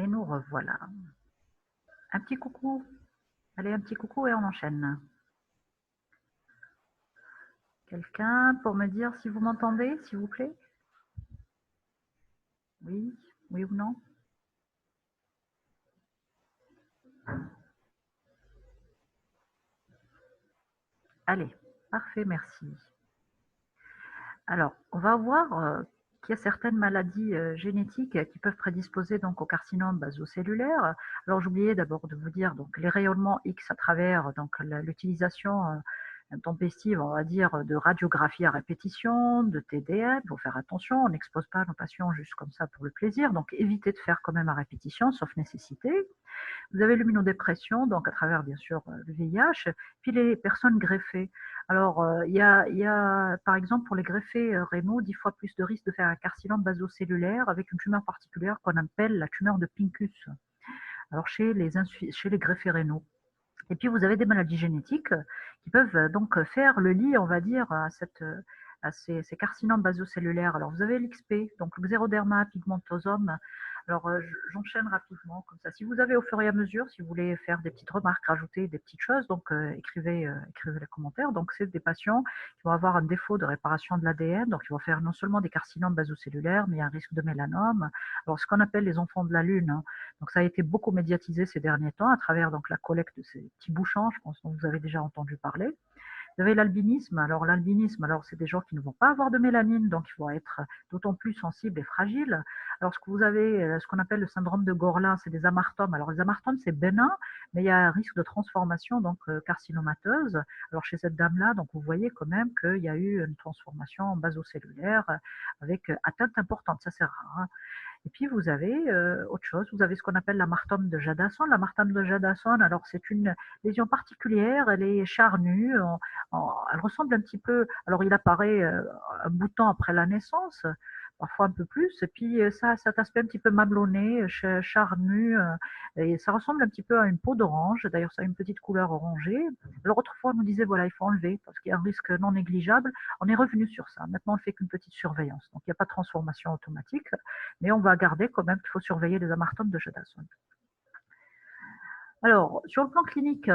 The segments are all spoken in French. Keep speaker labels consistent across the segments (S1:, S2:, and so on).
S1: Et nous revoilà. Un petit coucou. Allez, un petit coucou et on enchaîne. Quelqu'un pour me dire si vous m'entendez, s'il vous plaît? Oui, oui ou non? Allez, parfait, merci. Alors, on va voir qu'il y a certaines maladies génétiques qui peuvent prédisposer donc au carcinome basocellulaire. Alors, j'oubliais d'abord de vous dire donc les rayonnements X à travers donc l'utilisation tempestive, on va dire, de radiographie à répétition, de TDM. Il faut faire attention, on n'expose pas nos patients juste comme ça pour le plaisir, donc évitez de faire quand même à répétition, sauf nécessité. Vous avez l'immunodépression, donc à travers bien sûr le VIH, puis les personnes greffées. Alors, il y a, par exemple, pour les greffés rénaux, 10 fois plus de risque de faire un carcinome basocellulaire avec une tumeur particulière qu'on appelle la tumeur de Pincus, alors chez les greffés rénaux. Et puis, vous avez des maladies génétiques qui peuvent donc faire le lit, on va dire, à ces carcinomes basocellulaires. Alors, vous avez l'XP, donc le xéroderma pigmentosum. Alors, j'enchaîne rapidement, comme ça. Si vous avez au fur et à mesure, si vous voulez faire des petites remarques, rajouter des petites choses, donc écrivez les commentaires. Donc, c'est des patients qui vont avoir un défaut de réparation de l'ADN, donc ils vont faire non seulement des carcinomes basocellulaires, mais il y a un risque de mélanome. Alors, ce qu'on appelle les enfants de la Lune, hein. Donc, ça a été beaucoup médiatisé ces derniers temps à travers donc, la collecte de ces petits bouchons, je pense dont vous avez déjà entendu parler. Vous avez l'albinisme. Alors, l'albinisme, c'est des gens qui ne vont pas avoir de mélanine, donc ils vont être d'autant plus sensibles et fragiles. Alors, ce que vous avez, ce qu'on appelle le syndrome de Gorlin, c'est des amartomes. Alors, les amartomes, c'est bénin, mais il y a un risque de transformation donc carcinomateuse. Alors, chez cette dame-là, donc vous voyez quand même qu'il y a eu une transformation basocellulaire avec atteinte importante. Ça, c'est rare, hein. Et puis vous avez autre chose, vous avez ce qu'on appelle l'amartome de Jadasson. L'amartome de Jadasson, alors c'est une lésion particulière, elle est charnue, elle ressemble un petit peu, alors il apparaît un bout de temps après la naissance, parfois un peu plus, et puis ça a cet aspect un petit peu mamelonné, charnu, et ça ressemble un petit peu à une peau d'orange, d'ailleurs ça a une petite couleur orangée. Alors autrefois on nous disait voilà, il faut enlever parce qu'il y a un risque non négligeable, on est revenu sur ça, maintenant on ne fait qu'une petite surveillance, donc il n'y a pas de transformation automatique, mais on va garder quand même qu'il faut surveiller les amartomes de Jadasson. Alors, sur le plan clinique,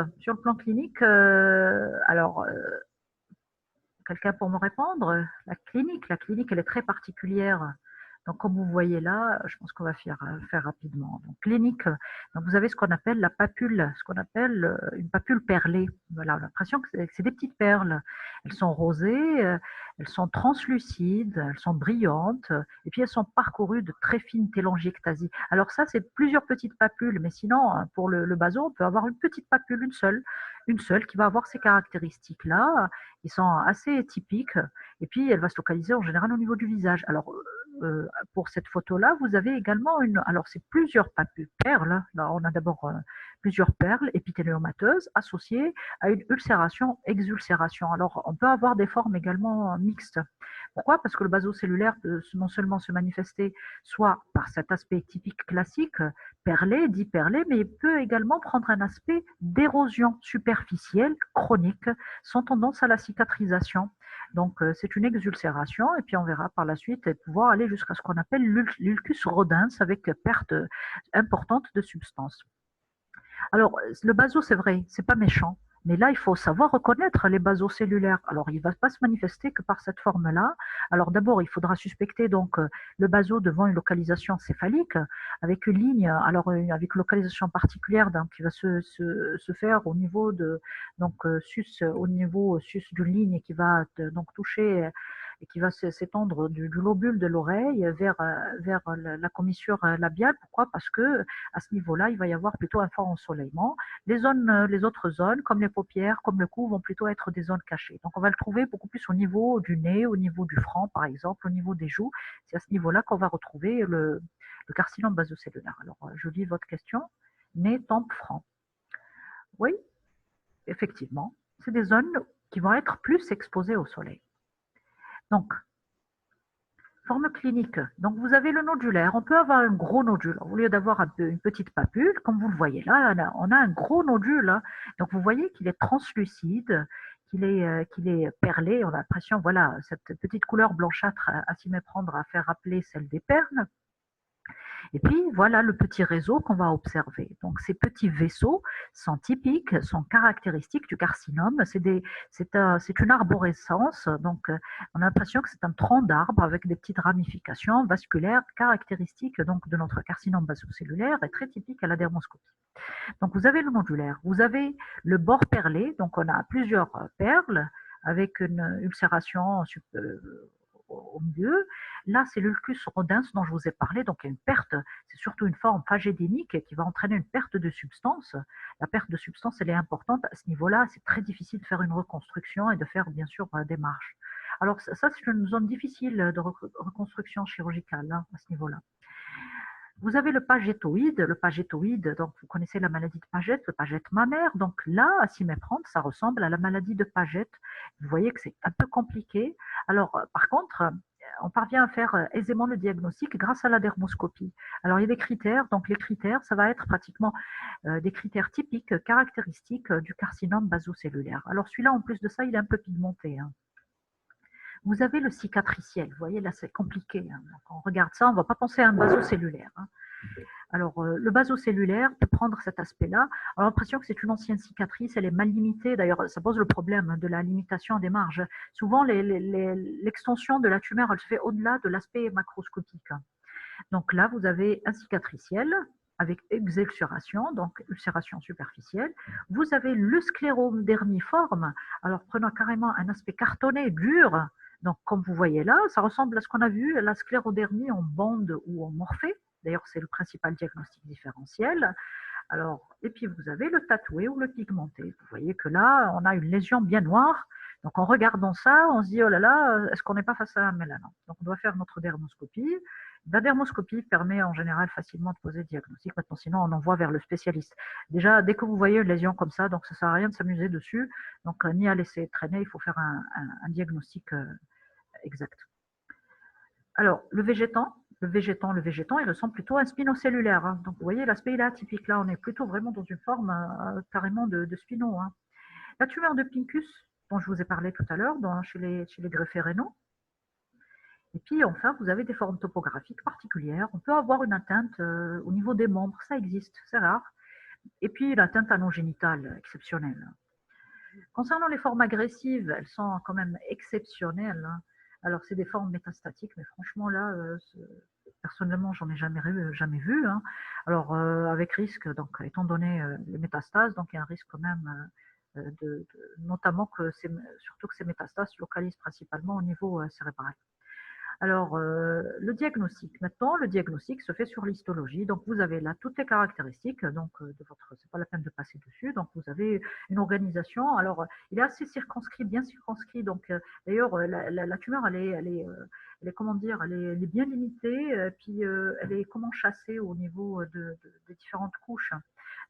S1: quelqu'un pour me répondre? La clinique, elle est très particulière. Donc, comme vous voyez là, je pense qu'on va faire rapidement. Donc, clinique, donc vous avez ce qu'on appelle la papule, ce qu'on appelle une papule perlée. Voilà, on a l'impression que c'est des petites perles. Elles sont rosées, elles sont translucides, elles sont brillantes, et puis elles sont parcourues de très fines télangiectasies. Alors ça, c'est plusieurs petites papules, mais sinon, pour le baso, on peut avoir une petite papule, une seule qui va avoir ces caractéristiques-là, qui sont assez typiques, et puis elle va se localiser en général au niveau du visage. Alors, pour cette photo-là, vous avez également alors c'est plusieurs perles, là on a d'abord plusieurs perles épithéléomateuses associées à une ulcération, exulcération. Alors on peut avoir des formes également mixtes. Pourquoi? Parce que le basocellulaire peut non seulement se manifester soit par cet aspect typique classique, perlé, dit perlé, mais il peut également prendre un aspect d'érosion superficielle, chronique, sans tendance à la cicatrisation. Donc, c'est une exulcération, et puis on verra par la suite pouvoir aller jusqu'à ce qu'on appelle l'ulcus rodens avec perte importante de substance. Alors, le baso, c'est vrai, c'est pas méchant, mais là, il faut savoir reconnaître les basocellulaires. Alors, il ne va pas se manifester que par cette forme-là. Alors, d'abord, il faudra suspecter donc le baso devant une localisation céphalique avec une ligne, alors avec une localisation particulière donc, qui va se faire au niveau de donc au niveau sus d'une ligne qui va donc toucher et qui va s'étendre du lobule de l'oreille vers la commissure labiale. Pourquoi? Parce que à ce niveau-là, il va y avoir plutôt un fort ensoleillement. Les autres zones, comme les paupières, comme le cou, vont plutôt être des zones cachées. Donc, on va le trouver beaucoup plus au niveau du nez, au niveau du front, par exemple, au niveau des joues. C'est à ce niveau-là qu'on va retrouver le carcinome basocellulaire. Alors, je lis votre question. Nez, tempe, front. Oui, effectivement, c'est des zones qui vont être plus exposées au soleil. Donc, forme clinique. Donc, vous avez le nodulaire. On peut avoir un gros nodule. Au lieu d'avoir une petite papule, comme vous le voyez là, on a un gros nodule, hein. Donc, vous voyez qu'il est translucide, qu'il est perlé. On a l'impression, voilà, cette petite couleur blanchâtre à s'y méprendre, à faire rappeler celle des perles. Et puis, voilà le petit réseau qu'on va observer. Donc, ces petits vaisseaux sont typiques, sont caractéristiques du carcinome. C'est une arborescence, donc on a l'impression que c'est un tronc d'arbre avec des petites ramifications vasculaires caractéristiques donc, de notre carcinome basocellulaire et très typique à la dermoscopie. Donc, vous avez le nodulaire, vous avez le bord perlé, donc on a plusieurs perles avec une ulcération au milieu. Là, c'est l'ulcus rodens dont je vous ai parlé, donc il y a une perte, c'est surtout une forme phagédénique qui va entraîner une perte de substance. La perte de substance, elle est importante. À ce niveau-là, c'est très difficile de faire une reconstruction et de faire, bien sûr, des marches. Alors ça, c'est une zone difficile de reconstruction chirurgicale hein, à ce niveau-là. Vous avez le pagétoïde, donc vous connaissez la maladie de Paget, le Paget mammaire, donc là, à s'y méprendre, ça ressemble à la maladie de Paget. Vous voyez que c'est un peu compliqué. Alors, par contre, on parvient à faire aisément le diagnostic grâce à la dermoscopie. Alors, il y a des critères, donc les critères, ça va être pratiquement des critères typiques, caractéristiques du carcinome basocellulaire. Alors, celui-là, en plus de ça, il est un peu pigmenté. Hein. Vous avez le cicatriciel, vous voyez, là, c'est compliqué. Hein. Donc, on regarde ça, on ne va pas penser à un basocellulaire. Hein. Alors, le basocellulaire peut prendre cet aspect-là. On a l'impression que c'est une ancienne cicatrice, elle est mal limitée. D'ailleurs, ça pose le problème de la limitation des marges. Souvent, l'extension de la tumeur, elle se fait au-delà de l'aspect macroscopique. Donc là, vous avez un cicatriciel avec exulcération, donc ulcération superficielle. Vous avez le sclérome dermiforme. Alors, prenons carrément un aspect cartonné, dur. Donc, comme vous voyez là, ça ressemble à ce qu'on a vu, la sclérodermie en bande ou en morphée. D'ailleurs, c'est le principal diagnostic différentiel. Alors, et puis vous avez le tatoué ou le pigmenté. Vous voyez que là, on a une lésion bien noire. Donc, en regardant ça, on se dit, oh là là, est-ce qu'on n'est pas face à un mélanome? Donc, on doit faire notre dermoscopie. La dermoscopie permet en général facilement de poser le diagnostic. Maintenant, sinon, on envoie vers le spécialiste. Déjà, dès que vous voyez une lésion comme ça, donc ça ne sert à rien de s'amuser dessus. Donc, ni à laisser traîner, il faut faire un diagnostic exact. Alors, le végétant, il ressemble plutôt à un spinocellulaire. Hein. Donc, vous voyez, l'aspect il est atypique. Là, on est plutôt vraiment dans une forme carrément de spino. Hein. La tumeur de Pincus, dont je vous ai parlé tout à l'heure, chez les greffés rénaux. Et puis, enfin, vous avez des formes topographiques particulières. On peut avoir une atteinte au niveau des membres. Ça existe, c'est rare. Et puis, l'atteinte anogénitale, exceptionnelle. Concernant les formes agressives, elles sont quand même exceptionnelles. Hein. Alors, c'est des formes métastatiques, mais franchement, là, personnellement, j'en ai jamais vu. Hein. Alors, avec risque, donc, étant donné les métastases, donc il y a un risque quand même, notamment surtout que ces métastases se localisent principalement au niveau cérébral. Alors, le diagnostic. Maintenant, le diagnostic se fait sur l'histologie. Donc, vous avez là toutes les caractéristiques donc, de votre. C'est pas la peine de passer dessus. Donc, vous avez une organisation. Alors, il est assez circonscrit, bien circonscrit. Donc, d'ailleurs, la tumeur, elle est, comment dire, elle est bien limitée. Puis, elle est comment chassée au niveau des différentes couches.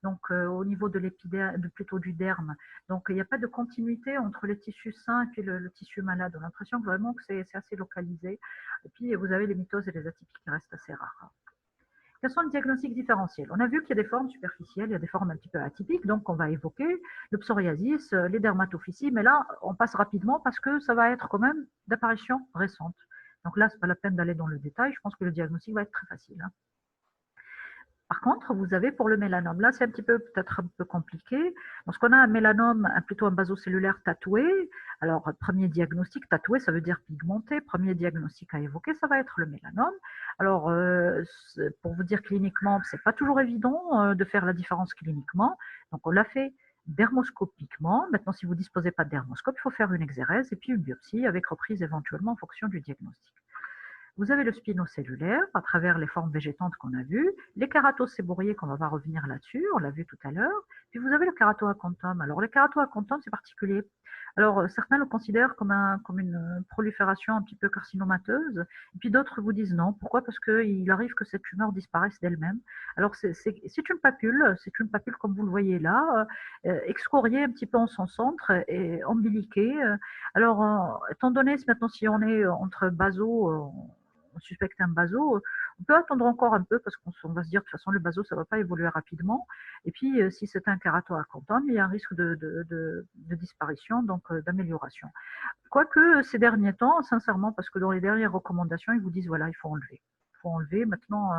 S1: Donc, au niveau de l'épiderme, plutôt du derme. Donc, il n'y a pas de continuité entre les tissus sains et le tissu malade. On a l'impression vraiment que c'est assez localisé. Et puis, vous avez les mitoses et les atypiques qui restent assez rares. Quels sont les diagnostics différentiels? On a vu qu'il y a des formes superficielles, il y a des formes un petit peu atypiques, donc on va évoquer le psoriasis, les dermatophysies, mais là, on passe rapidement parce que ça va être quand même d'apparition récente. Donc là, ce n'est pas la peine d'aller dans le détail, je pense que le diagnostic va être très facile. Hein. Par contre, vous avez pour le mélanome, là c'est un petit peu peut-être un peu compliqué. Lorsqu'on a un mélanome, plutôt un basocellulaire tatoué, alors premier diagnostic, tatoué ça veut dire pigmenté, premier diagnostic à évoquer, ça va être le mélanome. Alors pour vous dire cliniquement, c'est pas toujours évident de faire la différence cliniquement, donc on l'a fait dermoscopiquement. Maintenant, si vous ne disposez pas de dermoscope, il faut faire une exérèse et puis une biopsie avec reprise éventuellement en fonction du diagnostic. Vous avez le spinocellulaire à travers les formes végétantes qu'on a vues, les kératoséboriés qu'on va revenir là-dessus, on l'a vu tout à l'heure, puis vous avez le kératoacanthum. Alors le kératoacanthum, c'est particulier. Alors certains le considèrent comme une prolifération un petit peu carcinomateuse, et puis d'autres vous disent non. Pourquoi? Parce qu'il arrive que cette tumeur disparaisse d'elle-même. Alors c'est une papule comme vous le voyez là, excoriée un petit peu en son centre et ombiliquée. Alors étant donné maintenant si on est entre baso, on suspecte un baso, on peut attendre encore un peu parce qu'on va se dire de toute façon le baso ça ne va pas évoluer rapidement. Et puis si c'est un kératoacanthum, il y a un risque de disparition, donc d'amélioration. Quoique ces derniers temps, sincèrement, parce que dans les dernières recommandations, ils vous disent voilà, il faut enlever. Il faut enlever. Maintenant,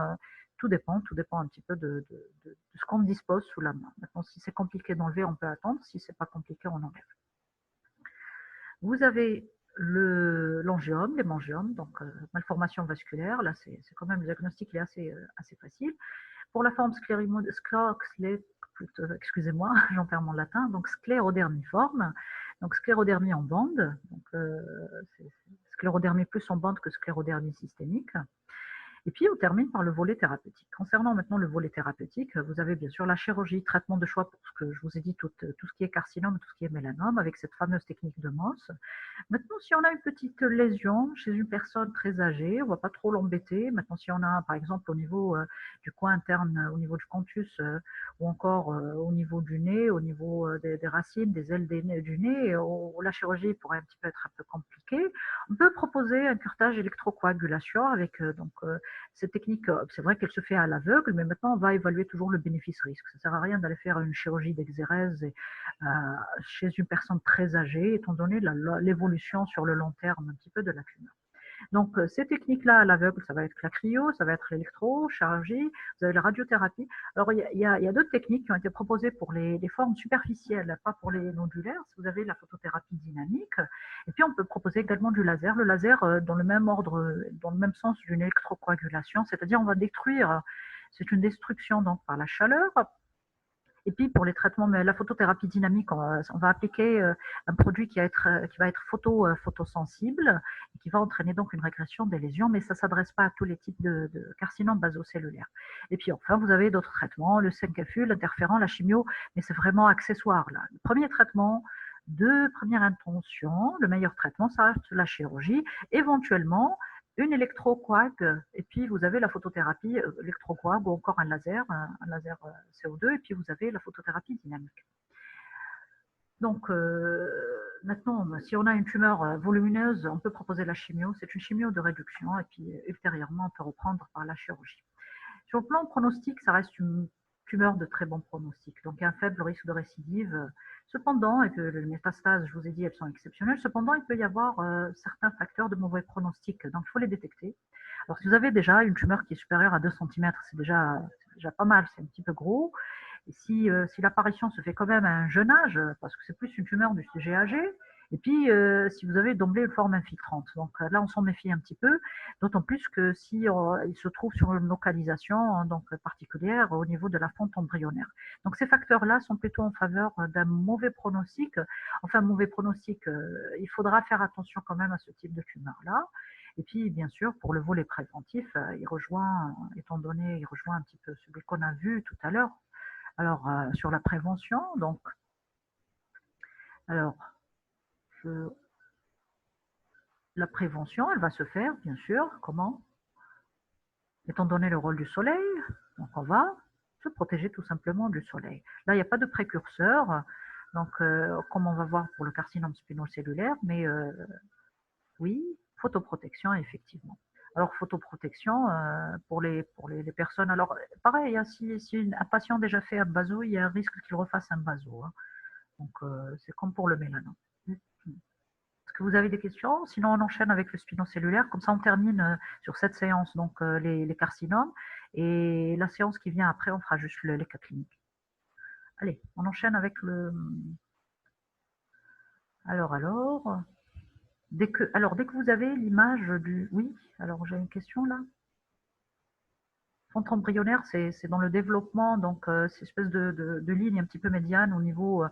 S1: tout dépend un petit peu de ce qu'on dispose sous la main. Maintenant, si c'est compliqué d'enlever, on peut attendre. Si c'est pas compliqué, on enlève. Vous avez l'angiome, l'hémangiome, donc malformation vasculaire. Là, c'est quand même le diagnostic il est assez facile. Pour la forme excusez-moi, j'en perds mon latin, donc sclérodermiforme, donc sclérodermie en bande, donc c'est sclérodermie plus en bande que sclérodermie systémique. Et puis, on termine par le volet thérapeutique. Concernant maintenant le volet thérapeutique, vous avez bien sûr la chirurgie, traitement de choix pour ce que je vous ai dit, tout ce qui est carcinome, tout ce qui est mélanome, avec cette fameuse technique de Mohs. Maintenant, si on a une petite lésion chez une personne très âgée, on ne va pas trop l'embêter. Maintenant, si on a, par exemple, au niveau du coin interne, au niveau du canthus, ou encore au niveau du nez, au niveau des racines, des ailes du nez, la chirurgie pourrait un petit peu être un peu compliquée. On peut proposer un curetage électrocoagulation avec cette technique. C'est vrai qu'elle se fait à l'aveugle, mais maintenant, on va évaluer toujours le bénéfice-risque. Ça ne sert à rien d'aller faire une chirurgie d'exérèse chez une personne très âgée, étant donné l'évolution sur le long terme un petit peu de la tumeur. Donc, ces techniques-là à l'aveugle, ça va être la cryo, ça va être l'électrochirurgie, vous avez la radiothérapie. Alors, il y a d'autres techniques qui ont été proposées pour les formes superficielles, pas pour les nodulaires. Vous avez la photothérapie dynamique, et puis on peut proposer également du laser. Le laser, dans le même ordre, dans le même sens d'une électrocoagulation, c'est-à-dire on va détruire, c'est une destruction donc par la chaleur. Et puis pour les traitements, mais la photothérapie dynamique, on va appliquer un produit qui va être photosensible et qui va entraîner donc une régression des lésions, mais ça ne s'adresse pas à tous les types de carcinomes basocellulaires. Et puis enfin, vous avez d'autres traitements, le 5FU, l'interférent, la chimio, mais c'est vraiment accessoire là. Le premier traitement de première intention, le meilleur traitement, ça reste la chirurgie, éventuellement une électrocoag, et puis vous avez la photothérapie électrocoag ou encore un laser CO2, et puis vous avez la photothérapie dynamique. Donc maintenant, si on a une tumeur volumineuse, on peut proposer la chimio, c'est une chimio de réduction, et puis ultérieurement, on peut reprendre par la chirurgie. Sur le plan pronostic, ça reste une tumeur de très bon pronostic, donc un faible risque de récidive. Cependant, et que les métastases, je vous ai dit, elles sont exceptionnelles, cependant, il peut y avoir certains facteurs de mauvais pronostic, donc il faut les détecter. Alors, si vous avez déjà une tumeur qui est supérieure à 2 cm, c'est déjà pas mal, c'est un petit peu gros. Et si l'apparition se fait quand même à un jeune âge, parce que c'est plus une tumeur du sujet âgé, et puis si vous avez d'emblée une forme infiltrante. Donc là, on s'en méfie un petit peu, d'autant plus que si il se trouve sur une localisation donc particulière au niveau de la fonte embryonnaire. Donc ces facteurs-là sont plutôt en faveur d'un mauvais pronostic. Enfin, mauvais pronostic, il faudra faire attention quand même à ce type de tumeur-là. Et puis, bien sûr, pour le volet préventif, il rejoint un petit peu celui qu'on a vu tout à l'heure. Alors, sur la prévention, donc, alors, la prévention, elle va se faire, bien sûr, comment? Étant donné le rôle du soleil, donc on va se protéger tout simplement du soleil. Là, il n'y a pas de précurseur, donc, comme on va voir pour le carcinome spinocellulaire, mais oui, photoprotection, effectivement. Alors, photoprotection pour les personnes. Alors, pareil, hein, si un patient a déjà fait un baso, il y a un risque qu'il refasse un baso. Hein. Donc, c'est comme pour le mélanome. Est-ce que vous avez des questions? Sinon, on enchaîne avec le spinocellulaire. Comme ça, on termine sur cette séance, donc les carcinomes. Et la séance qui vient après, on fera juste les cas cliniques. Allez, on enchaîne avec le... Alors... Dès que vous avez l'image du... Oui, alors j'ai une question là. Fonte embryonnaire, c'est dans le développement, donc c'est une espèce de ligne un petit peu médiane au niveau,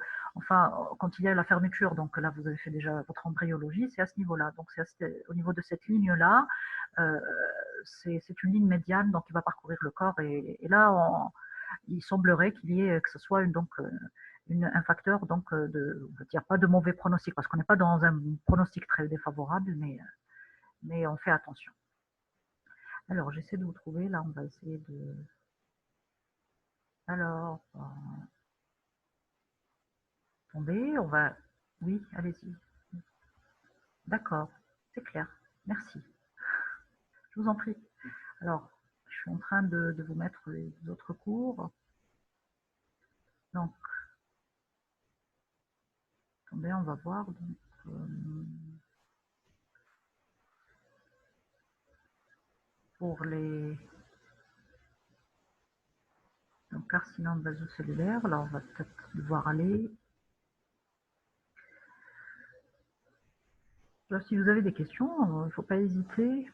S1: quand il y a la fermeture, donc là vous avez fait déjà votre embryologie, c'est à ce niveau-là. Donc c'est au niveau de cette ligne-là, c'est une ligne médiane, donc il va parcourir le corps, et là il semblerait qu'il y ait, que ce soit un facteur donc on va dire pas de mauvais pronostic, parce qu'on n'est pas dans un pronostic très défavorable, mais on fait attention. Alors, j'essaie de vous trouver, là, on va essayer de... Alors, attendez, on va... Oui, allez-y. D'accord, c'est clair. Merci. Je vous en prie. Alors, je suis en train de vous mettre les autres cours. Donc, attendez, on va voir. Donc, pour les... Donc, carcinome vasocellulaire, là, on va peut-être devoir aller. Alors, si vous avez des questions, il ne faut pas hésiter.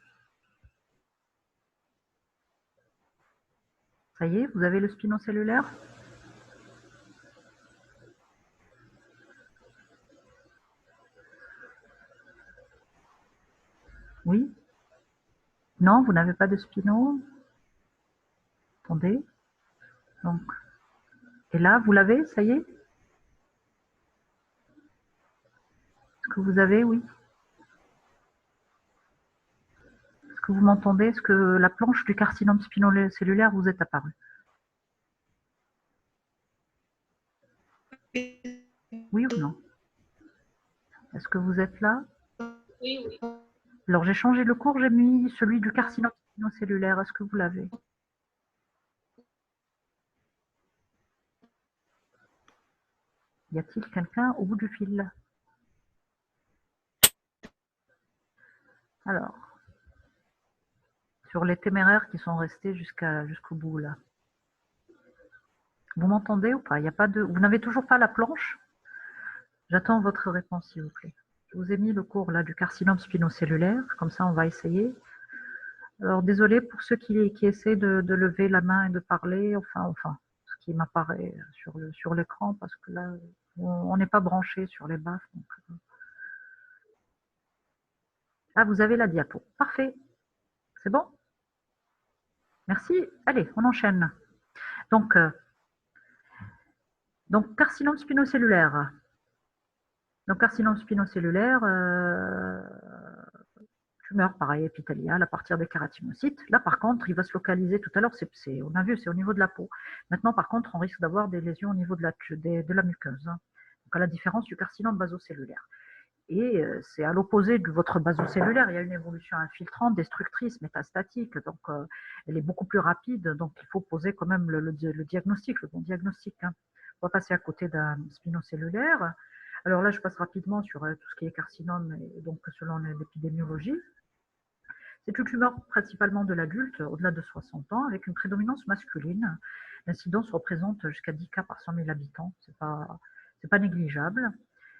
S1: Ça y est, vous avez le spinocellulaire? Oui? Non, vous n'avez pas de spino? Attendez. Donc, et là, vous l'avez, ça y est? Est-ce que vous avez, oui? Est-ce que vous m'entendez? Est-ce que la planche du carcinome spinocellulaire vous est apparue? Oui ou non? Est-ce que vous êtes là?
S2: Oui, oui.
S1: Alors, j'ai changé le cours, j'ai mis celui du carcinome spinocellulaire. Est-ce que vous l'avez? Y a-t-il quelqu'un au bout du fil? Alors, sur les téméraires qui sont restés jusqu'au bout, là. Vous m'entendez ou pas? Y a pas de... Vous n'avez toujours pas la planche? J'attends votre réponse, s'il vous plaît. Je vous ai mis le cours là du carcinome spinocellulaire, comme ça on va essayer. Alors désolé pour ceux qui essaient de lever la main et de parler, enfin, ce qui m'apparaît sur l'écran, parce que là, on n'est pas branché sur les baffes. Donc... Ah, vous avez la diapo. Parfait. C'est bon? Merci. Allez, on enchaîne. Donc carcinome spinocellulaire. Donc, carcinome spinocellulaire, tumeur, pareil, épithéliale à partir des kératinocytes. Là, par contre, il va se localiser, tout à l'heure, on a vu, c'est au niveau de la peau. Maintenant, par contre, on risque d'avoir des lésions au niveau de la muqueuse. Hein. Donc, à la différence du carcinome basocellulaire. Et c'est à l'opposé de votre basocellulaire, il y a une évolution infiltrante, destructrice, métastatique, donc elle est beaucoup plus rapide, donc il faut poser quand même le diagnostic, le bon diagnostic. Hein. On va passer à côté d'un spinocellulaire. Alors là, je passe rapidement sur tout ce qui est carcinome, et donc selon l'épidémiologie. C'est une tumeur principalement de l'adulte, au-delà de 60 ans, avec une prédominance masculine. L'incidence représente jusqu'à 10 cas par 100 000 habitants, c'est pas négligeable.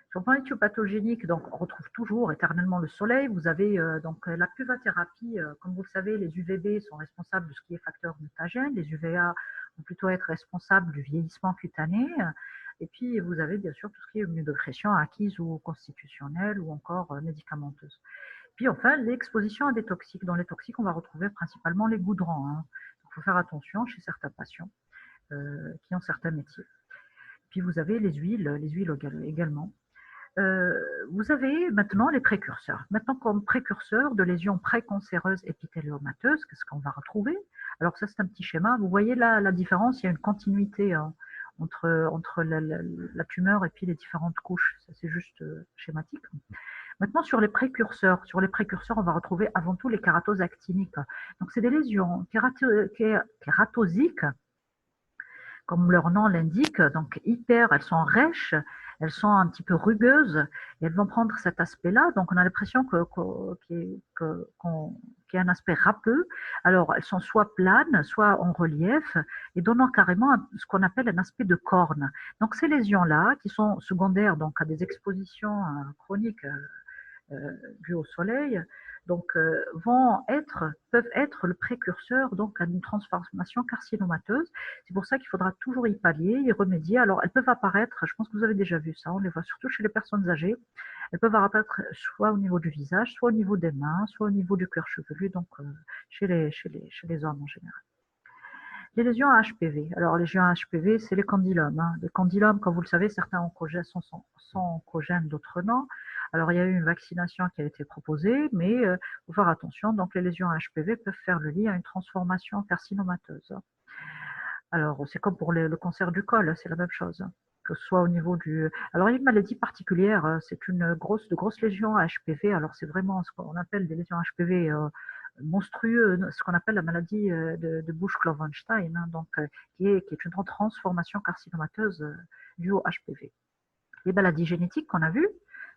S1: Sur le plan éthiopathogénique, donc, on retrouve toujours éternellement le soleil. Vous avez donc la puvathérapie, comme vous le savez, les UVB sont responsables de ce qui est facteur mutagène, les UVA vont plutôt être responsables du vieillissement cutané. Et puis, vous avez bien sûr tout ce qui est immunodépression acquise ou constitutionnelle ou encore médicamenteuse. Puis enfin, l'exposition à des toxiques. Dans les toxiques, on va retrouver principalement les goudrons. Hein. Il faut faire attention chez certains patients qui ont certains métiers. Puis vous avez les huiles également. Vous avez maintenant les précurseurs. Maintenant, comme précurseur de lésions précancéreuses épithéliomateuses, qu'est-ce qu'on va retrouver? Alors ça, c'est un petit schéma. Vous voyez là la différence, il y a une continuité hein, entre la tumeur et puis les différentes couches. Ça, c'est juste schématique. Maintenant, sur les précurseurs, on va retrouver avant tout les kératoses actiniques. Donc, c'est des lésions kératosiques, comme leur nom l'indique, donc elles sont rêches, elles sont un petit peu rugueuses, et elles vont prendre cet aspect-là. Donc, on a l'impression qu'il y a un aspect râpeux. Alors, elles sont soit planes, soit en relief, et donnant carrément ce qu'on appelle un aspect de corne. Donc, ces lésions-là, qui sont secondaires donc, à des expositions chroniques dues au soleil, donc peuvent être le précurseur donc à une transformation carcinomateuse. C'est pour ça qu'il faudra toujours y pallier, y remédier. Alors elles peuvent apparaître, je pense que vous avez déjà vu ça, on les voit surtout chez les personnes âgées. Elles peuvent apparaître soit au niveau du visage, soit au niveau des mains, soit au niveau du cuir chevelu, donc chez les hommes en général. Les lésions à HPV. Alors, les lésions à HPV, c'est les candylomes. Hein. Les candylomes, comme vous le savez, certains sont oncogènes, d'autres non. Alors, il y a eu une vaccination qui a été proposée, mais il faut faire attention. Donc, les lésions à HPV peuvent faire le lien à une transformation carcinomateuse. Alors, c'est comme pour le cancer du col, c'est la même chose. Que ce soit au niveau du... Alors, il y a une maladie particulière, c'est de grosses lésions à HPV. Alors, c'est vraiment ce qu'on appelle des lésions HPV monstrueux, ce qu'on appelle la maladie de Busch-Clovenstein, hein, donc, qui est une transformation carcinomateuse due au HPV. Les maladies génétiques qu'on a vues,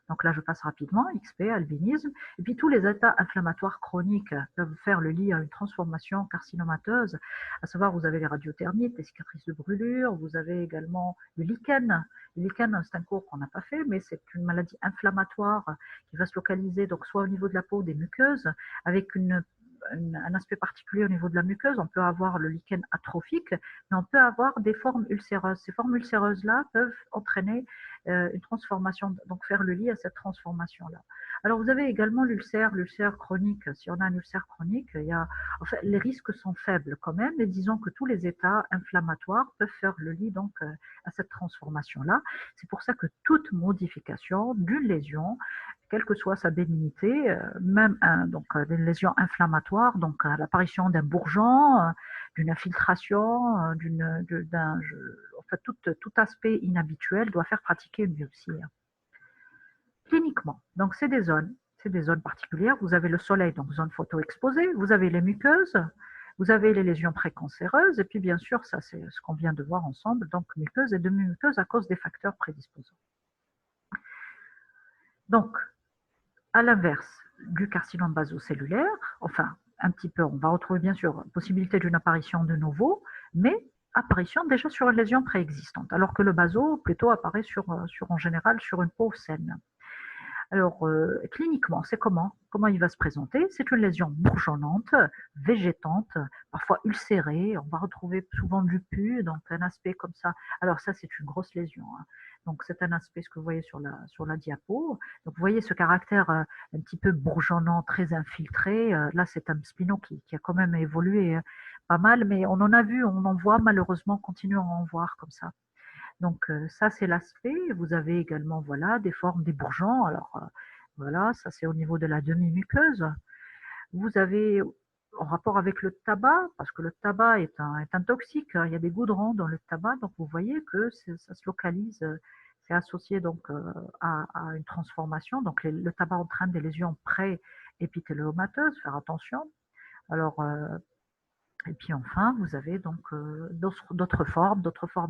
S1: Donc là, je passe rapidement, XP, albinisme. Et puis tous les états inflammatoires chroniques peuvent faire le lit à une transformation carcinomateuse, à savoir vous avez les radiothermites, les cicatrices de brûlure, vous avez également le lichen. Le lichen, c'est un cours qu'on n'a pas fait, mais c'est une maladie inflammatoire qui va se localiser donc soit au niveau de la peau, des muqueuses, avec un aspect particulier au niveau de la muqueuse. On peut avoir le lichen atrophique, mais on peut avoir des formes ulcéreuses. Ces formes ulcéreuses-là peuvent entraîner une transformation, donc faire le lit à cette transformation-là. Alors vous avez également l'ulcère chronique. Si on a un ulcère chronique, les risques sont faibles quand même, mais disons que tous les états inflammatoires peuvent faire le lit donc à cette transformation-là. C'est pour ça que toute modification d'une lésion, quelle que soit sa bénignité, même des lésions inflammatoires, donc l'apparition d'un bourgeon, d'une infiltration, tout aspect inhabituel doit faire pratiquer une biopsie. Cliniquement, donc c'est des zones particulières. Vous avez le soleil, donc zone photo-exposée, vous avez les muqueuses, vous avez les lésions précancéreuses, et puis bien sûr, ça c'est ce qu'on vient de voir ensemble, donc muqueuses et demi-muqueuses à cause des facteurs prédisposants. Donc, à l'inverse du carcinome basocellulaire, enfin, un petit peu, on va retrouver bien sûr possibilité d'une apparition de nouveau, mais apparition déjà sur une lésion préexistante, alors que le baso plutôt apparaît en général sur une peau saine. Alors, cliniquement, c'est comment? Comment il va se présenter? C'est une lésion bourgeonnante, végétante, parfois ulcérée. On va retrouver souvent du pus, donc un aspect comme ça. Alors ça, c'est une grosse lésion, hein. Donc c'est un aspect, ce que vous voyez sur la diapo. Donc vous voyez ce caractère un petit peu bourgeonnant, très infiltré. Là, c'est un spino qui a quand même évolué pas mal, mais on en a vu, on en voit malheureusement, continuer à en voir comme ça. Donc ça, c'est l'aspect. Vous avez également voilà, des formes, des bourgeons. Alors voilà, ça c'est au niveau de la demi-muqueuse. Vous avez en rapport avec le tabac, parce que le tabac est un toxique, hein, il y a des goudrons dans le tabac, donc vous voyez que ça se localise, c'est associé donc à une transformation. Donc le tabac entraîne des lésions pré-épithéléomateuses, faire attention. Alors et puis enfin, vous avez donc d'autres formes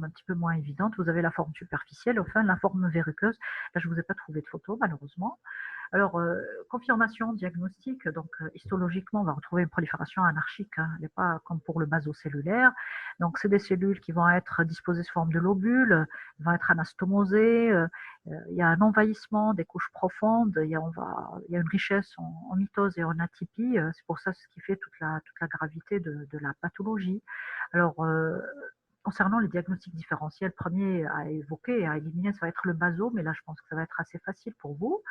S1: un petit peu moins évidentes. Vous avez la forme superficielle, enfin la forme verruqueuse. Là, je ne vous ai pas trouvé de photo, malheureusement. Alors, confirmation diagnostique, donc histologiquement, on va retrouver une prolifération anarchique, hein. Elle n'est pas comme pour le basocellulaire. Donc, c'est des cellules qui vont être disposées sous forme de lobules, vont être anastomosées, il y a un envahissement des couches profondes, il y a une richesse en mitose et en atypie, c'est pour ça ce qui fait toute la gravité de la pathologie. Alors, concernant les diagnostics différentiels, premier à évoquer et à éliminer, ça va être le baso, mais là je pense que ça va être assez facile pour vous.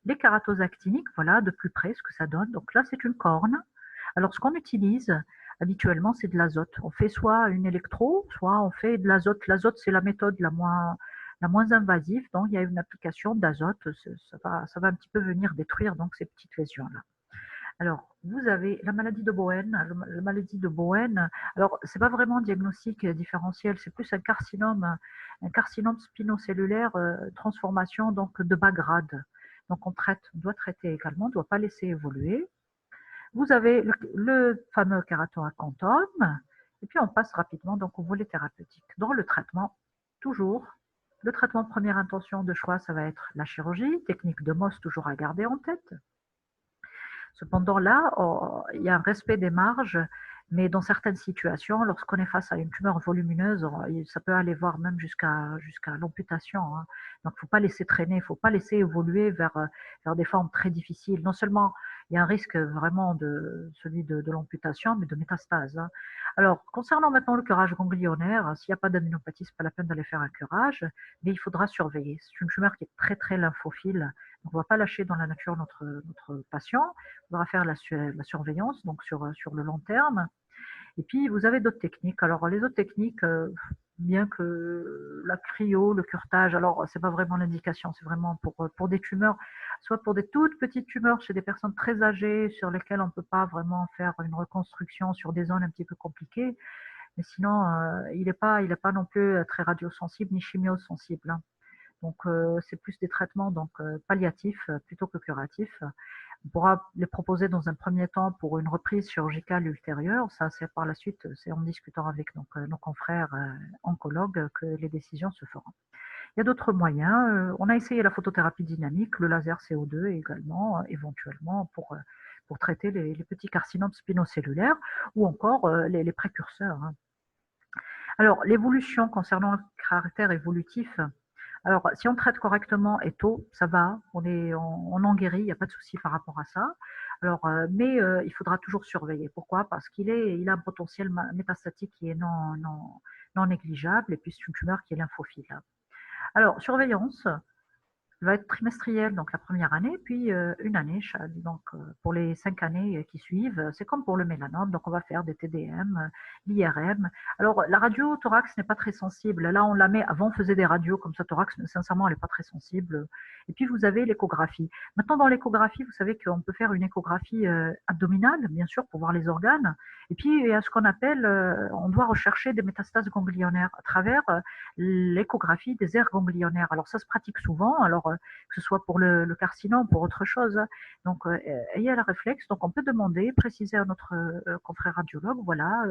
S1: Les kératoses actiniques, voilà de plus près ce que ça donne. Donc là c'est une corne. Alors ce qu'on utilise habituellement c'est de l'azote. On fait soit une électro, soit on fait de l'azote. L'azote c'est la méthode la moins invasive, donc il y a une application d'azote, ça va un petit peu venir détruire donc ces petites lésions-là. Alors, vous avez la maladie de Bowen. La maladie de Bowen, alors, c'est pas vraiment un diagnostic différentiel, c'est plus un carcinome spinocellulaire, transformation donc de bas grade. Donc, on doit traiter également, on ne doit pas laisser évoluer. Vous avez le fameux kératoacanthome, et puis on passe rapidement donc au volet thérapeutique. Dans le traitement, toujours, le traitement de première intention de choix, ça va être la chirurgie, technique de Mohs toujours à garder en tête. Cependant, là, il y a un respect des marges, mais dans certaines situations, lorsqu'on est face à une tumeur volumineuse, ça peut aller voir même jusqu'à l'amputation, hein. Donc, il ne faut pas laisser traîner, il ne faut pas laisser évoluer vers des formes très difficiles. Non seulement il y a un risque vraiment celui de l'amputation, mais de métastase, hein. Alors, concernant maintenant le curage ganglionnaire, s'il n'y a pas d'aminopathie, ce n'est pas la peine d'aller faire un curage, mais il faudra surveiller. C'est une tumeur qui est très, très lymphophile. On ne va pas lâcher dans la nature notre patient. Il faudra faire la surveillance donc sur le long terme. Et puis, vous avez d'autres techniques. Alors, les autres techniques, bien que la cryo, le curetage, alors, ce n'est pas vraiment l'indication, c'est vraiment pour des tumeurs, soit pour des toutes petites tumeurs chez des personnes très âgées sur lesquelles on ne peut pas vraiment faire une reconstruction sur des zones un petit peu compliquées. Mais sinon, il n'est pas non plus très radiosensible ni chimiosensible, hein. Donc, c'est plus des traitements donc, palliatifs plutôt que curatifs. On pourra les proposer dans un premier temps pour une reprise chirurgicale ultérieure. Ça, c'est par la suite, c'est en discutant avec nos confrères oncologues que les décisions se feront. Il y a d'autres moyens. On a essayé la photothérapie dynamique, le laser CO2 également, éventuellement, pour traiter les petits carcinomes spinocellulaires ou encore les précurseurs. Hein. Alors, l'évolution concernant le caractère évolutif, alors si on traite correctement et tôt, ça va, on en guérit, il n'y a pas de souci par rapport à ça. Alors, mais il faudra toujours surveiller. Pourquoi? Parce il a un potentiel métastatique qui est non négligeable et puis c'est une tumeur qui est lymphophile. Alors, surveillance va être trimestrielle, donc la première année, puis une année, donc pour les 5 années qui suivent, c'est comme pour le mélanome, donc on va faire des TDM, l'IRM. Alors, la radio thorax n'est pas très sensible. Là, on la met, avant on faisait des radios comme ça, thorax, mais sincèrement, elle n'est pas très sensible. Et puis, vous avez l'échographie. Maintenant, dans l'échographie, vous savez qu'on peut faire une échographie abdominale, bien sûr, pour voir les organes. Et puis, il y a ce qu'on appelle, on doit rechercher des métastases ganglionnaires à travers l'échographie des aires ganglionnaires. Alors, ça se pratique souvent, alors que ce soit pour le carcinome, pour autre chose. Donc, ayez le réflexe. Donc, on peut demander, préciser à notre confrère radiologue, voilà,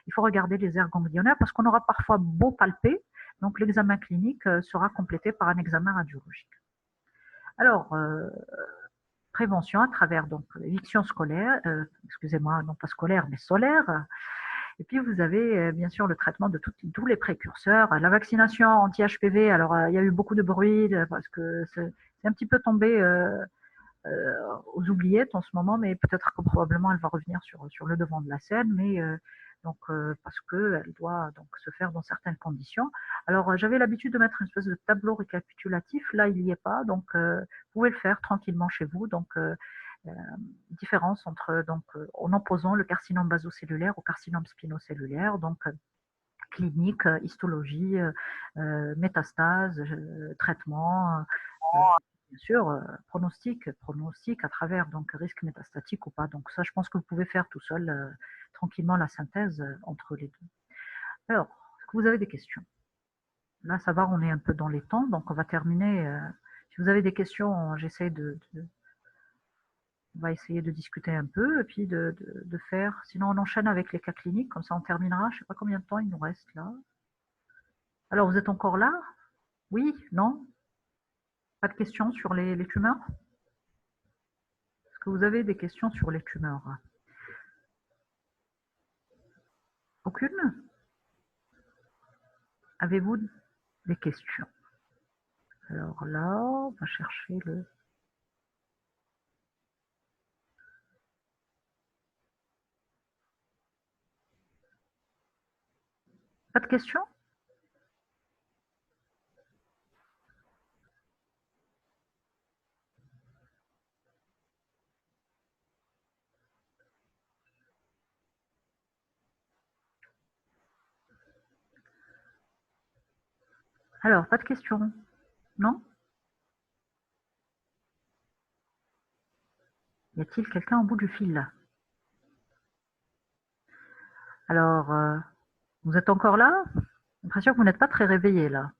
S1: il faut regarder les aires ganglionnaires parce qu'on aura parfois beau palper, donc l'examen clinique sera complété par un examen radiologique. Alors, prévention à travers donc l'éviction scolaire, excusez-moi, non pas scolaire, mais solaire. Et puis, vous avez bien sûr le traitement de tous les précurseurs. La vaccination anti-HPV, alors il y a eu beaucoup de bruit parce que c'est un petit peu tombé aux oubliettes en ce moment, mais peut-être que probablement elle va revenir sur le devant de la scène, mais donc parce qu'elle doit donc se faire dans certaines conditions. Alors j'avais l'habitude de mettre une espèce de tableau récapitulatif, là il n'y est pas, donc vous pouvez le faire tranquillement chez vous. Donc différence entre en opposant le carcinome basocellulaire au carcinome spinocellulaire, donc clinique, histologie, métastase, traitement, bien sûr, pronostic à travers donc risque métastatique ou pas. Donc ça, je pense que vous pouvez faire tout seul tranquillement la synthèse entre les deux. Alors, est-ce que vous avez des questions? Là, ça va, on est un peu dans les temps, donc on va terminer. Si vous avez des questions, on va essayer de discuter un peu et puis de faire. Sinon, on enchaîne avec les cas cliniques, comme ça on terminera. Je ne sais pas combien de temps il nous reste là. Alors, vous êtes encore là? Oui? Non? Pas de questions sur les tumeurs? Est-ce que vous avez des questions sur les tumeurs? Aucune? Avez-vous des questions? Alors là, on va chercher le... Pas de questions? Alors, pas de questions? Non? Y a-t-il quelqu'un au bout du fil là? Alors, vous êtes encore là? J'ai l'impression que vous n'êtes pas très réveillé là.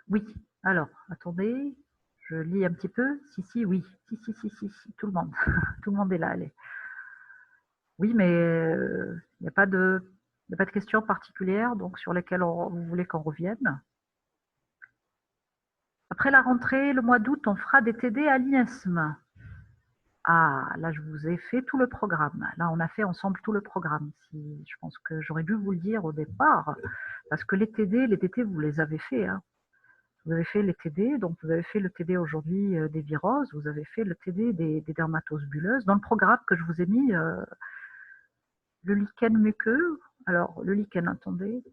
S1: Oui. Alors, attendez, je lis un petit peu. Si, oui. Si, tout le monde. Tout le monde est là, allez. Oui, mais il n'y a pas de questions particulières donc, sur lesquelles vous voulez qu'on revienne. Après la rentrée, le mois d'août, on fera des TD à l'INESM. Ah, là, je vous ai fait tout le programme. Là, on a fait ensemble tout le programme. Je pense que j'aurais dû vous le dire au départ, parce que les TT, vous les avez fait. Hein. Vous avez fait les TD, donc vous avez fait le TD aujourd'hui des viroses, vous avez fait le TD des dermatoses bulleuses. Dans le programme que je vous ai mis, le lichen muqueux, alors le lichen, attendez,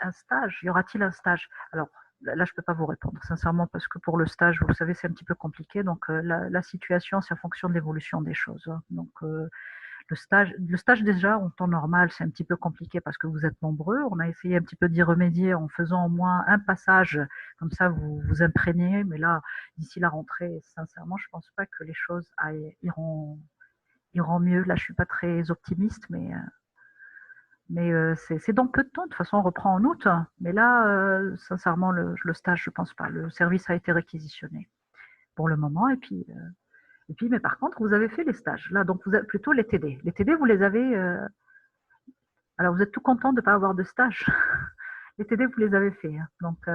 S1: un stage, y aura-t-il un stage? Alors là, je ne peux pas vous répondre, sincèrement, parce que pour le stage, vous savez, c'est un petit peu compliqué. Donc la situation, c'est en fonction de l'évolution des choses. Hein. Donc le stage déjà, en temps normal, c'est un petit peu compliqué parce que vous êtes nombreux. On a essayé un petit peu d'y remédier en faisant au moins un passage, comme ça vous vous imprégnez. Mais là, d'ici la rentrée, sincèrement, je ne pense pas que les choses iront mieux. Là, je ne suis pas très optimiste, mais c'est dans peu de temps. De toute façon, on reprend en août. Mais là, sincèrement, le stage, je ne pense pas. Le service a été réquisitionné pour le moment. Et puis, Et puis, mais par contre, vous avez fait les stages. Là, donc, vous avez plutôt les TD. Les TD, vous les avez... alors, vous êtes tout content de ne pas avoir de stage. Les TD, vous les avez fait. Hein. Donc,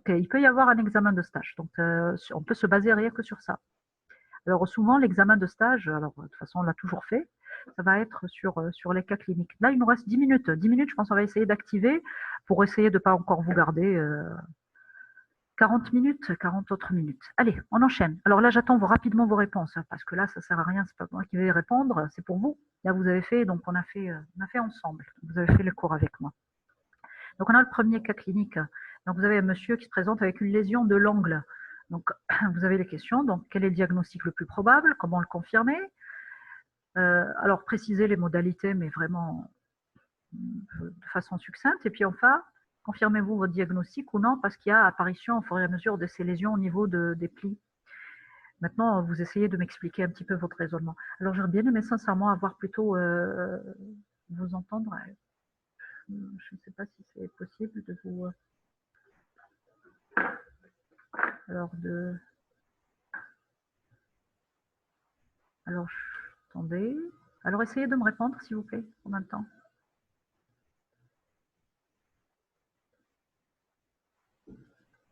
S1: il peut y avoir un examen de stage. Donc, on peut se baser rien que sur ça. Alors, souvent, l'examen de stage, alors de toute façon, on l'a toujours fait, ça va être sur les cas cliniques. Là, il nous reste 10 minutes. 10 minutes, je pense qu'on va essayer d'activer pour essayer de ne pas encore vous garder 40 minutes, 40 autres minutes. Allez, on enchaîne. Alors là, j'attends rapidement vos réponses, hein, parce que là, ça ne sert à rien, c'est pas moi qui vais répondre, c'est pour vous. Là, vous avez fait, donc on a fait ensemble. Vous avez fait le cours avec moi. Donc, on a le premier cas clinique. Donc, vous avez un monsieur qui se présente avec une lésion de l'angle. Donc, vous avez les questions. Donc, quel est le diagnostic le plus probable? Comment le confirmer? Alors, préciser les modalités, mais vraiment de façon succincte. Et puis, enfin, confirmez-vous votre diagnostic ou non, parce qu'il y a apparition au fur et à mesure de ces lésions au niveau des plis. Maintenant, vous essayez de m'expliquer un petit peu votre raisonnement. Alors, j'aurais bien aimé sincèrement avoir plutôt vous entendre. Je ne sais pas si c'est possible de vous... alors, attendez. Alors, essayez de me répondre, s'il vous plaît, en même temps.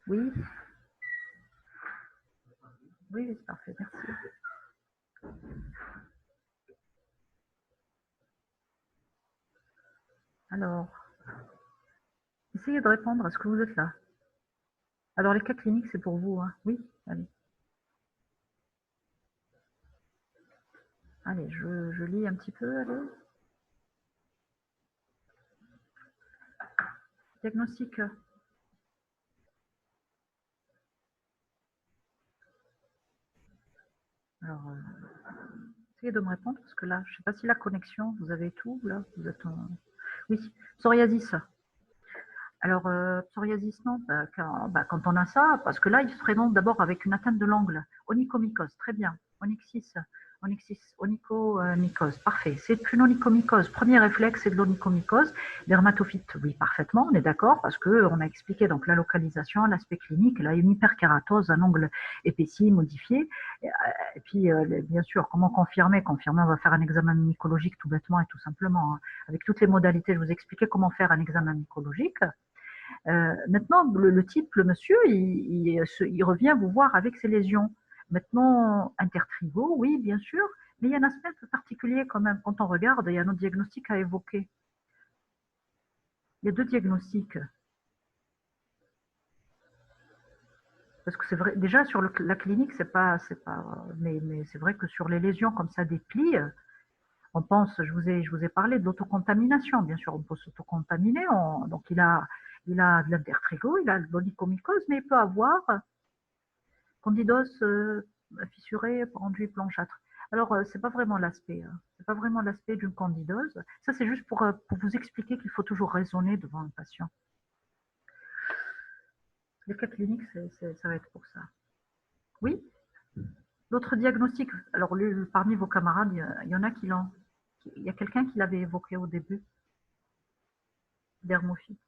S1: Oui. Oui, c'est parfait, merci. Alors, essayez de répondre. Est-ce que vous êtes là? Alors, les cas cliniques, c'est pour vous, hein? Oui, allez. Allez, je lis un petit peu, allez. Diagnostic. Alors, essayez de me répondre, parce que là, je ne sais pas si la connexion, vous avez tout, là, vous êtes en... Oui, psoriasis. Alors, psoriasis, non, quand on a ça, parce que là, il se présente d'abord avec une atteinte de l'angle. Onychomycose, très bien. Onychomycose, parfait. C'est une onychomycose. Premier réflexe, c'est de l'onychomycose. Dermatophyte, oui, parfaitement, on est d'accord, parce qu'on a expliqué donc la localisation, l'aspect clinique, là, une hyperkératose, un ongle épaissi, modifié. Et puis, bien sûr, comment confirmer? Confirmer, on va faire un examen mycologique tout bêtement et tout simplement. Hein. Avec toutes les modalités, je vous ai expliqué comment faire un examen mycologique. Maintenant, le type, le monsieur, il revient vous voir avec ses lésions. Maintenant, intertrigo, oui, bien sûr, mais il y a un aspect un peu particulier quand même. Quand on regarde, il y a un autre diagnostic à évoquer. Il y a deux diagnostics. Parce que c'est vrai, déjà sur la clinique, c'est pas, mais c'est vrai que sur les lésions comme ça, des plis, on pense, je vous ai parlé de l'autocontamination. Bien sûr, on peut s'autocontaminer. Donc, il a de l'intertrigo, il a de l'onychomycose, mais il peut avoir candidose fissurée, enduit blanchâtre. Alors, c'est pas vraiment l'aspect. Hein. C'est pas vraiment l'aspect d'une candidose. Ça, c'est juste pour vous expliquer qu'il faut toujours raisonner devant un patient. Les cas cliniques, ça va être pour ça. Oui. D'autres diagnostics. Alors, parmi vos camarades, il y en a qui l'ont. Il y a quelqu'un qui l'avait évoqué au début. Dermophyte.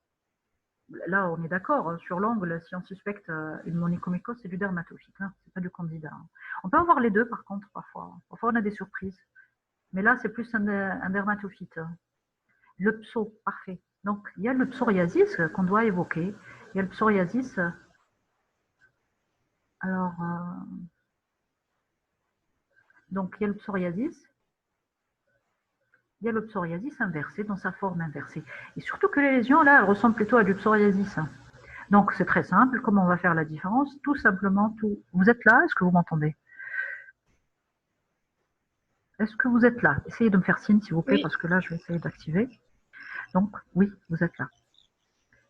S1: Là, on est d'accord, hein, sur l'angle, si on suspecte une onychomycose, c'est du dermatophyte, hein, c'est pas du candida. Hein. On peut avoir les deux, par contre, parfois. Parfois, on a des surprises. Mais là, c'est plus un dermatophyte. Hein. Le pso, parfait. Donc, il y a le psoriasis qu'on doit évoquer. Il y a le psoriasis. Alors, donc, il y a le psoriasis. Il y a le psoriasis inversé, dans sa forme inversée. Et surtout que les lésions, là, elles ressemblent plutôt à du psoriasis. Hein. Donc, c'est très simple. Comment on va faire la différence? Tout simplement, tout. Vous êtes là? Est-ce que vous m'entendez? Est-ce que vous êtes là? Essayez de me faire signe, s'il vous plaît, oui. Parce que là, je vais essayer d'activer. Donc, oui, vous êtes là.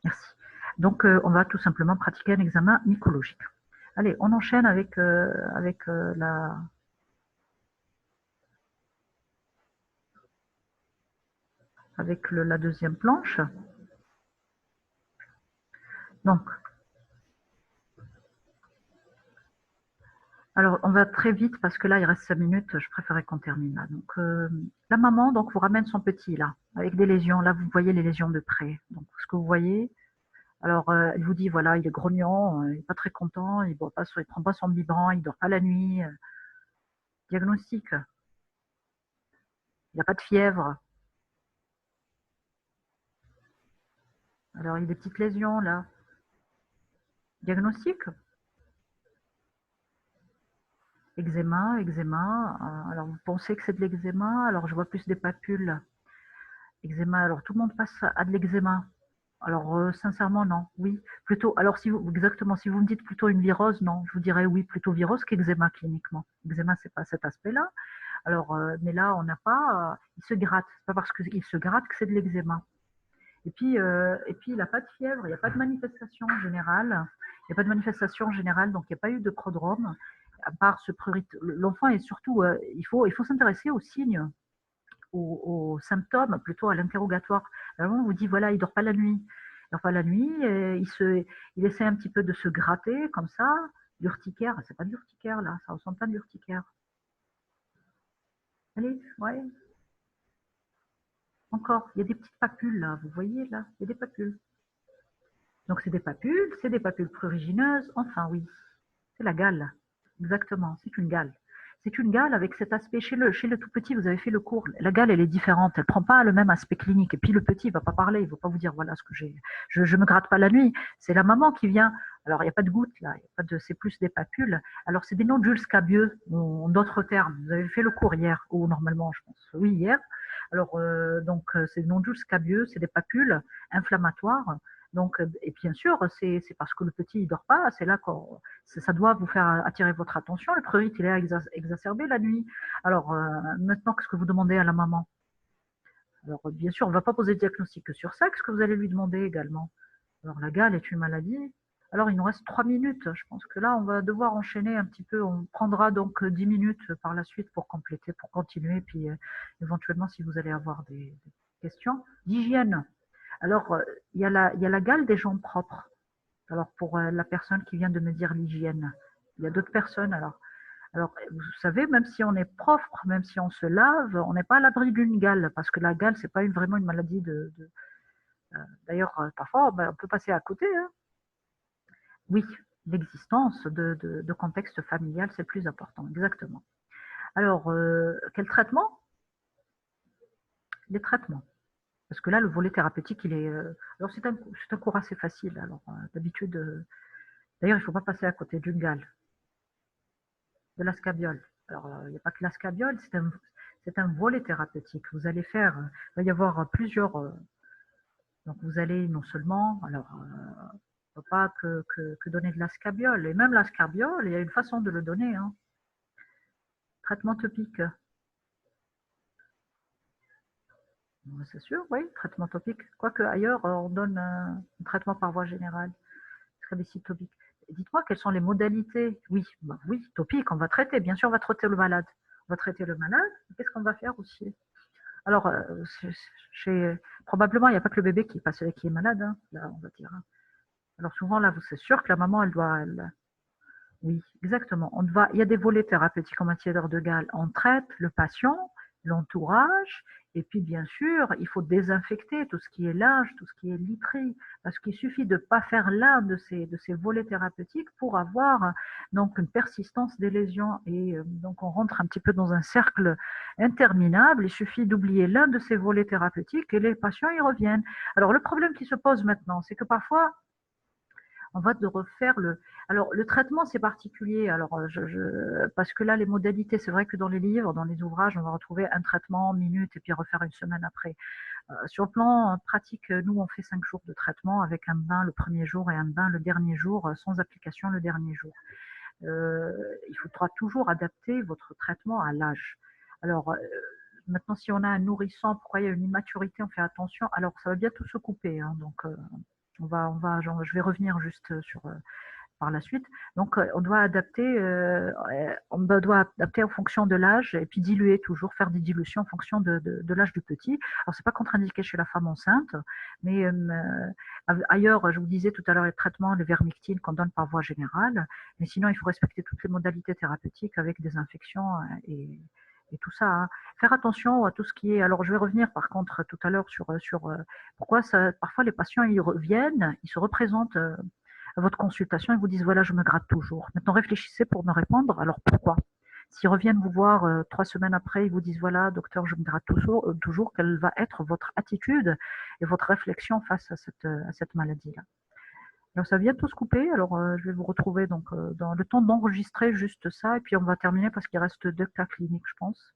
S1: Merci. Donc, on va tout simplement pratiquer un examen mycologique. Allez, on enchaîne avec la deuxième planche. Donc, alors, on va très vite parce que là, il reste 5 minutes. Je préférais qu'on termine là. Donc, la maman donc, vous ramène son petit là, avec des lésions. Là, vous voyez les lésions de près. Donc, ce que vous voyez, alors, elle vous dit, voilà, il est grognon, il n'est pas très content, il ne prend pas son biberon, il ne dort pas la nuit. Diagnostic. Il n'y a pas de fièvre. Alors, il y a des petites lésions là. Diagnostic. Eczéma, eczéma. Alors, vous pensez que c'est de l'eczéma? Alors, je vois plus des papules. Eczéma. Alors, tout le monde passe à de l'eczéma. Alors, sincèrement, non. Oui. Plutôt. Alors, si vous, exactement, si vous me dites plutôt une virose, non. Je vous dirais oui, plutôt virose qu'eczéma cliniquement. Eczéma, c'est pas cet aspect-là. Alors, mais là, on n'a pas. Il se gratte. C'est pas parce qu'il se gratte que c'est de l'eczéma. Et puis, il n'a pas de fièvre, il n'y a pas de manifestation générale. Il n'y a pas de manifestation générale, donc il n'y a pas eu de prodrome, à part ce prurite. L'enfant est surtout, il faut s'intéresser aux signes, aux symptômes, plutôt à l'interrogatoire. Alors, on vous dit, voilà, il ne dort pas la nuit. Il dort pas la nuit, et il essaie un petit peu de se gratter, comme ça. L'urticaire, c'est pas de l'urticaire, là, ça ressemble pas de l'urticaire. Allez, ouais, encore, il y a des petites papules, là, vous voyez, là, il y a des papules. Donc c'est des papules prurigineuses, enfin oui, c'est la gale, exactement, c'est une gale. C'est une gale avec cet aspect, chez le tout petit, vous avez fait le cours, la gale elle est différente, elle ne prend pas le même aspect clinique, et puis le petit il ne va pas parler, il ne va pas vous dire voilà ce que j'ai, je me gratte pas la nuit, c'est la maman qui vient, alors il n'y a pas de gouttes là, c'est plus des papules, alors c'est des nodules scabieux, en d'autres termes, vous avez fait le cours hier, ou normalement je pense, oui hier, alors c'est des nodules scabieux, c'est des papules inflammatoires, donc, et bien sûr, c'est parce que le petit ne dort pas, c'est là que ça doit vous faire attirer votre attention. Le prurite, il est exacerbé la nuit. Alors, maintenant, qu'est-ce que vous demandez à la maman? Alors, bien sûr, on ne va pas poser de diagnostic que sur ça. Qu'est-ce que vous allez lui demander également? Alors, la gale est une maladie. Alors, il nous reste 3 minutes. Je pense que là, on va devoir enchaîner un petit peu. On prendra donc 10 minutes par la suite pour compléter, pour continuer. Puis, éventuellement, si vous allez avoir des questions. D'hygiène. Alors, il y a la gale des jambes propres. Alors, pour la personne qui vient de me dire l'hygiène, il y a d'autres personnes. Alors, vous savez, même si on est propre, même si on se lave, on n'est pas à l'abri d'une gale, parce que la gale, c'est pas vraiment une maladie D'ailleurs, parfois, on peut passer à côté. Hein. Oui, l'existence de contexte familial, c'est plus important, exactement. Alors, quel traitement? Les traitements. Parce que là, le volet thérapeutique, il est. Alors, c'est un cours assez facile. Alors, d'habitude, d'ailleurs, il ne faut pas passer à côté d'une gale, de la scabiole. Alors, il n'y a pas que la scabiole, c'est un volet thérapeutique. Vous allez faire, il va y avoir plusieurs. Donc, vous allez non seulement, alors, il ne faut pas que donner de la scabiole. Et même la scabiole, il y a une façon de le donner. Hein. Traitement topique. C'est sûr, oui, traitement topique. Quoique ailleurs, on donne un traitement par voie générale, herbicide topique. Dites-moi quelles sont les modalités. Oui, oui, topique, on va traiter. Bien sûr, on va traiter le malade. On va traiter le malade. Qu'est-ce qu'on va faire aussi? Alors, probablement, il n'y a pas que le bébé qui est malade, hein, là, on va dire. Hein. Alors souvent, là, c'est sûr que la maman, oui, exactement. Il y a des volets thérapeutiques en matière de gale. On traite le patient, l'entourage, et puis bien sûr, il faut désinfecter tout ce qui est linge, tout ce qui est literie, parce qu'il suffit de ne pas faire l'un de ces volets thérapeutiques pour avoir donc une persistance des lésions. Et donc on rentre un petit peu dans un cercle interminable. Il suffit d'oublier l'un de ces volets thérapeutiques et les patients y reviennent. Alors le problème qui se pose maintenant, c'est que parfois, on va de refaire le. Alors, le traitement, c'est particulier. Alors, parce que là, les modalités, c'est vrai que dans les livres, dans les ouvrages, on va retrouver un traitement, minute, et puis refaire une semaine après. Sur le plan pratique, nous, on fait 5 jours de traitement avec un bain le premier jour et un bain le dernier jour, sans application le dernier jour. Il faudra toujours adapter votre traitement à l'âge. Alors, maintenant, si on a un nourrisson, pourquoi il y a une immaturité, on fait attention. Alors, ça va bientôt se couper. Hein, donc, je vais revenir juste sur par la suite. Donc, on doit adapter en fonction de l'âge et puis diluer toujours, faire des dilutions en fonction de l'âge du petit. Alors, c'est pas contre-indiqué chez la femme enceinte, mais ailleurs, je vous disais tout à l'heure, les traitements, les vermictines qu'on donne par voie générale, mais sinon, il faut respecter toutes les modalités thérapeutiques avec des infections et tout ça. Hein. Faire attention à tout ce qui est. Alors, je vais revenir par contre tout à l'heure sur pourquoi parfois les patients ils reviennent, ils se représentent à votre consultation et vous disent voilà, je me gratte toujours. Maintenant, réfléchissez pour me répondre. Alors, pourquoi? S'ils reviennent vous voir 3 semaines après, ils vous disent: «Voilà docteur, je me gratte toujours», quelle va être votre attitude et votre réflexion face à cette maladie-là? Alors ça vient de tout se couper, alors je vais vous retrouver donc dans le temps d'enregistrer juste ça et puis on va terminer parce qu'il reste 2 cas cliniques, je pense.